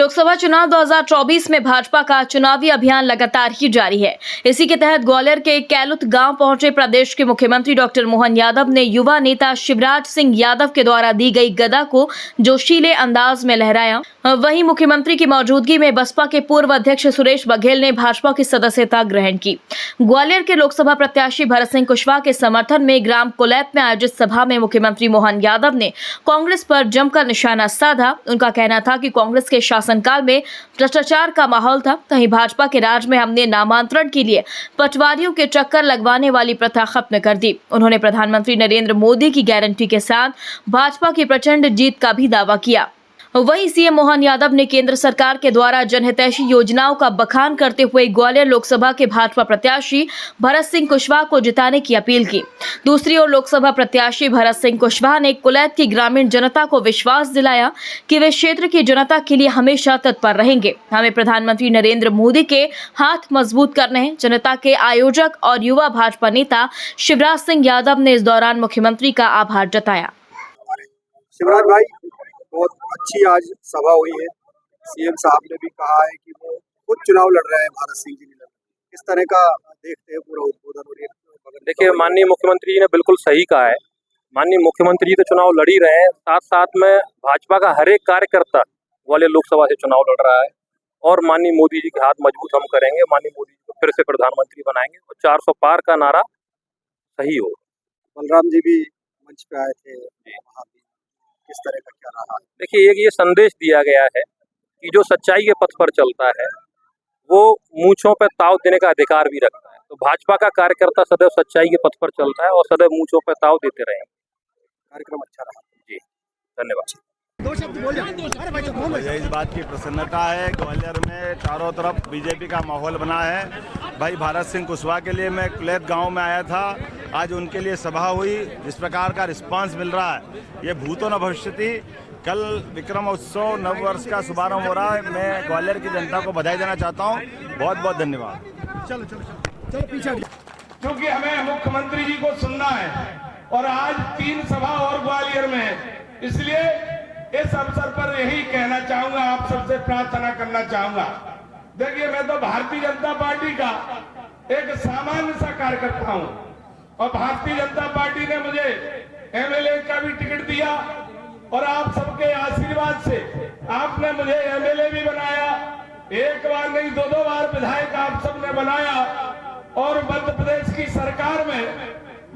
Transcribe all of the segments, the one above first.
लोकसभा चुनाव 2024 में भाजपा का चुनावी अभियान लगातार ही जारी है। इसी के तहत ग्वालियर के कैलुत गांव पहुंचे प्रदेश के मुख्यमंत्री डॉक्टर मोहन यादव ने युवा नेता शिवराज सिंह यादव के द्वारा दी गई गदा को जोशीले अंदाज में लहराया। वहीं मुख्यमंत्री की मौजूदगी में बसपा के पूर्व अध्यक्ष सुरेश बघेल ने भाजपा की सदस्यता ग्रहण की। ग्वालियर के लोकसभा प्रत्याशी भरत सिंह कुशवाहा के समर्थन में ग्राम कोलैत में आयोजित सभा में मुख्यमंत्री मोहन यादव ने कांग्रेस पर जमकर निशाना साधा। उनका कहना था कि कांग्रेस के शासनकाल में भ्रष्टाचार का माहौल था, कहीं भाजपा के राज में हमने नामांतरण के लिए पटवारियों के चक्कर लगवाने वाली प्रथा खत्म कर दी। उन्होंने प्रधानमंत्री नरेंद्र मोदी की गारंटी के साथ भाजपा की प्रचंड जीत का भी दावा किया। वहीं सीएम मोहन यादव ने केंद्र सरकार के द्वारा जनहितैषी योजनाओं का बखान करते हुए ग्वालियर लोकसभा के भाजपा प्रत्याशी भरत सिंह कुशवाहा को जिताने की अपील की। दूसरी ओर लोकसभा प्रत्याशी भरत सिंह कुशवाहा ने कुलैत की ग्रामीण जनता को विश्वास दिलाया कि वे क्षेत्र की जनता के लिए हमेशा तत्पर रहेंगे। हमें प्रधानमंत्री नरेंद्र मोदी के हाथ मजबूत करने हैं। जनता के आयोजक और युवा भाजपा नेता शिवराज सिंह यादव ने इस दौरान मुख्यमंत्री का आभार जताया। शिवराज भाई, बहुत अच्छी आज सभा हुई है। सीएम साहब ने भी कहा है कि वो खुद चुनाव लड़ रहे हैं, भारत सिंह जी ने। किस तरह का देखते हैं पूरा उद्बोधन? और देखिए, माननीय मुख्यमंत्री जी ने बिल्कुल सही कहा है। माननीय मुख्यमंत्री जी तो चुनाव लड़ ही रहे हैं, साथ साथ में भाजपा का हर एक कार्यकर्ता ग्वालियर लोकसभा से चुनाव लड़ रहा है और माननीय मोदी जी के हाथ मजबूत हम करेंगे। माननीय मोदी जी को फिर से प्रधानमंत्री बनाएंगे और 400 पार का नारा सही हो। बलराम जी भी मंच पे आए थे, किस तरह का क्या रहा? देखिए, एक ये संदेश दिया गया है कि जो सच्चाई के पथ पर चलता है वो मूंछों पर ताव देने का अधिकार भी रखता है। तो भाजपा का कार्यकर्ता सदैव सच्चाई के पथ पर चलता है और सदैव मूंछों पर ताव देते रहेंगे। कार्यक्रम अच्छा रहा जी, धन्यवाद। मुझे इस बात की प्रसन्नता है, ग्वालियर में चारों तरफ बीजेपी का माहौल बना है। भाई भरत सिंह कुशवाहा के लिए मैं कुलैत गांव में आया था, आज उनके लिए सभा हुई। जिस प्रकार का रिस्पांस मिल रहा है, ये भूतो न भविष्यति। कल विक्रम उत्सव नव वर्ष का शुभारंभ हो रहा है। मैं ग्वालियर की जनता को बधाई देना चाहता हूँ। बहुत बहुत धन्यवाद। चलो पीछे, क्योंकि हमें मुख्यमंत्री जी को सुनना है और आज 3 सभा और ग्वालियर में है। इसलिए इस अवसर पर यही कहना चाहूंगा, आप सबसे प्रार्थना करना चाहूंगा। देखिए, मैं तो भारतीय जनता पार्टी का एक सामान्य सा कार्यकर्ता हूं और भारतीय जनता पार्टी ने मुझे एमएलए का भी टिकट दिया और आप सबके आशीर्वाद से आपने मुझे एमएलए भी बनाया। एक बार नहीं, 2-2 बार विधायक आप सबने बनाया और मध्य प्रदेश की सरकार में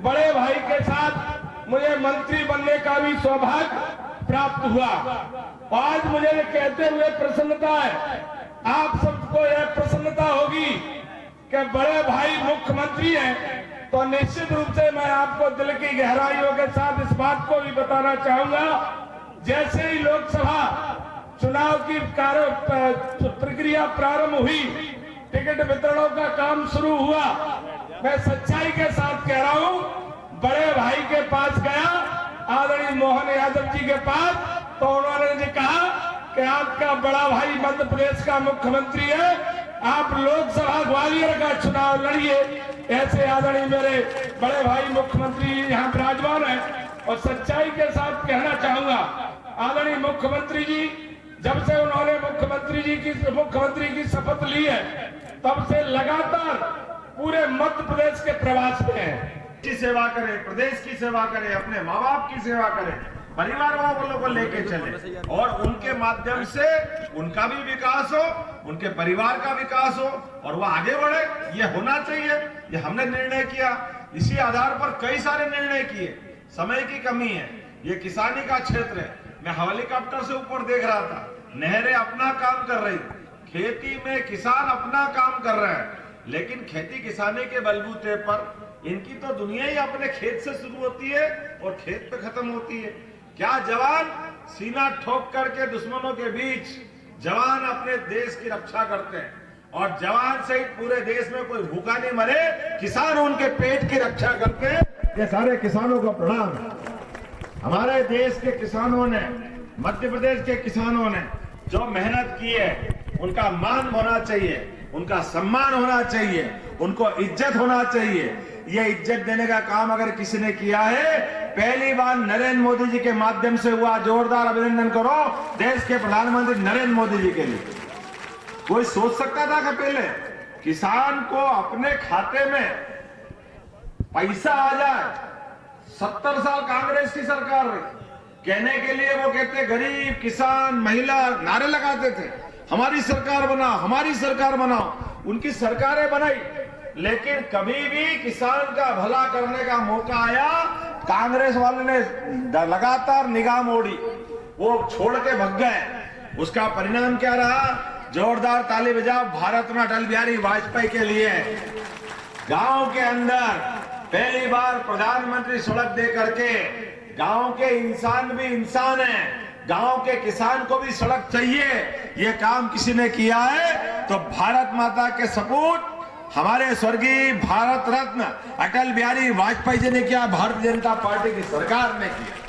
बड़े भाई के साथ मुझे मंत्री बनने का भी सौभाग्य प्राप्त हुआ। आज मुझे कहते हुए प्रसन्नता है, आप सबको यह प्रसन्नता होगी कि बड़े भाई मुख्यमंत्री हैं, तो निश्चित रूप से मैं आपको दिल की गहराइयों के साथ इस बात को भी बताना चाहूंगा। जैसे ही लोकसभा चुनाव की प्रक्रिया प्रारंभ हुई, टिकट वितरणों का काम शुरू हुआ, मैं सच्चाई के साथ कह रहा हूं, बड़े भाई के पास गया, आदरणीय मोहन यादव जी के पास, तो उन्होंने मुझे कहा कि आपका बड़ा भाई मध्य प्रदेश का मुख्यमंत्री है, आप लोकसभा ग्वालियर का चुनाव लड़िए। ऐसे आदरणीय मेरे बड़े भाई मुख्यमंत्री यहाँ विराजमान है और सच्चाई के साथ कहना चाहूंगा, आदरणीय मुख्यमंत्री जी जब से उन्होंने मुख्यमंत्री की शपथ ली है, तब से लगातार पूरे मध्य प्रदेश के प्रवास में है। की सेवा करे, प्रदेश की सेवा करे, अपने माँ बाप की सेवा करे, परिवार वालों को लेके चले और उनके माध्यम से उनका भी विकास हो, उनके परिवार का विकास हो और वो आगे बढ़े। ये होना चाहिए। ये हमने निर्णय किया, इसी आधार पर कई सारे निर्णय किए। समय की कमी है, ये किसानी का क्षेत्र है। मैं हेलीकॉप्टर से ऊपर देख रहा था, नहरें अपना काम कर रही, खेती में किसान अपना काम कर रहे हैं, लेकिन खेती किसानी के बलबूते पर इनकी तो दुनिया ही अपने खेत से शुरू होती है और खेत पे खत्म होती है। क्या जवान सीना ठोक करके दुश्मनों के बीच जवान अपने देश की रक्षा करते हैं और जवान सहित पूरे देश में कोई भूखा नहीं मरे, किसान उनके पेट की रक्षा करते हैं। ये सारे किसानों को प्रणाम। हमारे देश के किसानों ने, मध्य प्रदेश के किसानों ने जो मेहनत की है, उनका मान होना चाहिए, उनका सम्मान होना चाहिए उनको इज्जत होना चाहिए। ये इज्जत देने का काम अगर किसी ने किया है, पहली बार नरेंद्र मोदी जी के माध्यम से हुआ। जोरदार अभिनंदन करो देश के प्रधानमंत्री नरेंद्र मोदी जी के लिए। कोई सोच सकता था कि पहले किसान को अपने खाते में पैसा आ जाए? 70 साल कांग्रेस की सरकार रही, कहने के लिए वो कहते गरीब किसान महिला नारे लगाते थे, हमारी सरकार बनाओ, हमारी सरकार बनाओ। उनकी सरकारें बनाई, लेकिन कभी भी किसान का भला करने का मौका आया, कांग्रेस वाले ने लगातार निगाह मोड़ी, वो छोड़ के भग गए। उसका परिणाम क्या रहा? जोरदार ताली बजाओ भारत में अटल बिहारी वाजपेयी के लिए। गांव के अंदर पहली बार प्रधानमंत्री सड़क दे करके, गांव के इंसान भी इंसान है, गांव के किसान को भी सड़क चाहिए, ये काम किसी ने किया है तो भारत माता के सपूत हमारे स्वर्गीय भारत रत्न अटल बिहारी वाजपेयी जी ने किया, भारतीय जनता पार्टी की सरकार ने किया।